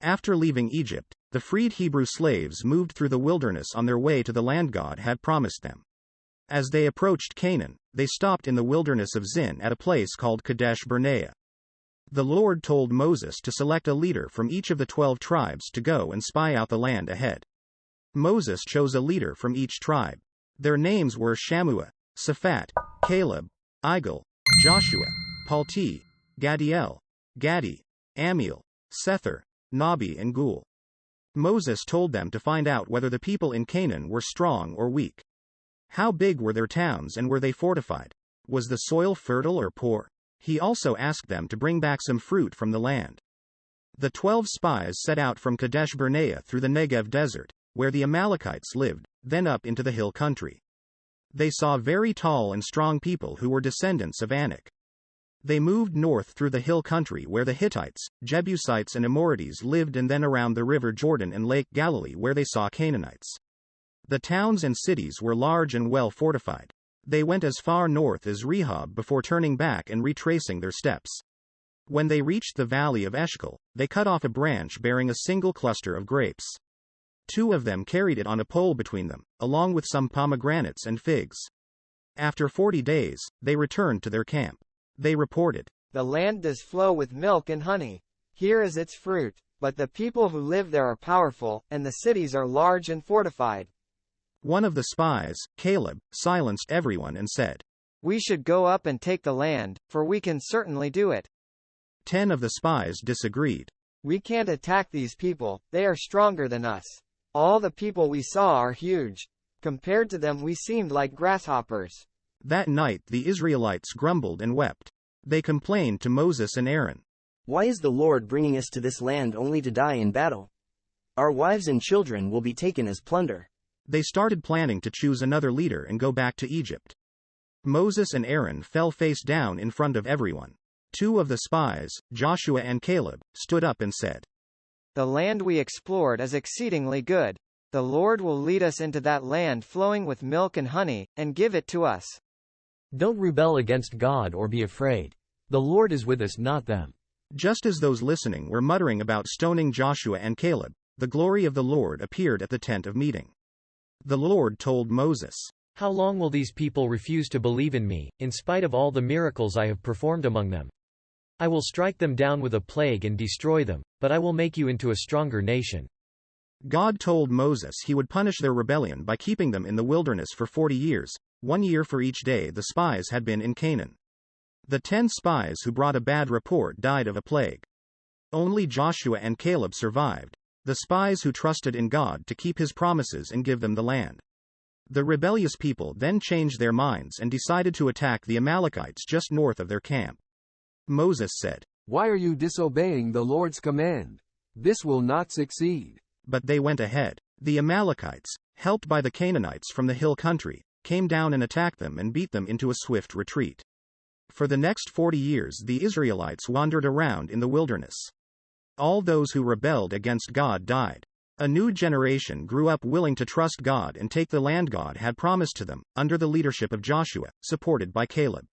After leaving Egypt, the freed Hebrew slaves moved through the wilderness on their way to the land God had promised them. As they approached Canaan, they stopped in the wilderness of Zin at a place called Kadesh Barnea. The Lord told Moses to select a leader from each of the 12 tribes to go and spy out the land ahead. Moses chose a leader from each tribe. Their names were Shammua, Shaphat, Caleb, Igal, Joshua, Palti, Gadiel, Gadi, Amiel, Sethur, Nabi and Gul. Moses told them to find out whether the people in Canaan were strong or weak. How big were their towns and were they fortified? Was the soil fertile or poor? He also asked them to bring back some fruit from the land. The 12 spies set out from Kadesh Barnea through the Negev desert, where the Amalekites lived, then up into the hill country. They saw very tall and strong people who were descendants of Anak. They moved north through the hill country where the Hittites, Jebusites and Amorites lived, and then around the river Jordan and Lake Galilee where they saw Canaanites. The towns and cities were large and well fortified. They went as far north as Rehob before turning back and retracing their steps. When they reached the valley of Eshcol, they cut off a branch bearing a single cluster of grapes. 2 of them carried it on a pole between them, along with some pomegranates and figs. After 40 days, they returned to their camp. They reported, "The land does flow with milk and honey. Here is its fruit, but the people who live there are powerful, and the cities are large and fortified." One of the spies, Caleb, silenced everyone and said, "We should go up and take the land, for we can certainly do it." 10 of the spies disagreed. "We can't attack these people, they are stronger than us. All the people we saw are huge. Compared to them we seemed like grasshoppers." That night the Israelites grumbled and wept. They complained to Moses and Aaron. "Why is the Lord bringing us to this land only to die in battle? Our wives and children will be taken as plunder." They started planning to choose another leader and go back to Egypt. Moses and Aaron fell face down in front of everyone. 2 of the spies, Joshua and Caleb, stood up and said, "The land we explored is exceedingly good. The Lord will lead us into that land flowing with milk and honey, and give it to us. Don't rebel against God or be afraid. The Lord is with us, not them." Just as those listening were muttering about stoning Joshua and Caleb, the glory of the Lord appeared at the tent of meeting. The Lord told Moses, "How long will these people refuse to believe in me, in spite of all the miracles I have performed among them? I will strike them down with a plague and destroy them, but I will make you into a stronger nation." God told Moses he would punish their rebellion by keeping them in the wilderness for 40 years, 1 year for each day the spies had been in Canaan. The 10 spies who brought a bad report died of a plague. Only Joshua and Caleb survived, the spies who trusted in God to keep his promises and give them the land. The rebellious people then changed their minds and decided to attack the Amalekites just north of their camp. Moses said, "Why are you disobeying the Lord's command? This will not succeed." But they went ahead. The Amalekites, helped by the Canaanites from the hill country, came down and attacked them and beat them into a swift retreat. For the next 40 years the Israelites wandered around in the wilderness. All those who rebelled against God died. A new generation grew up willing to trust God and take the land God had promised to them, under the leadership of Joshua, supported by Caleb.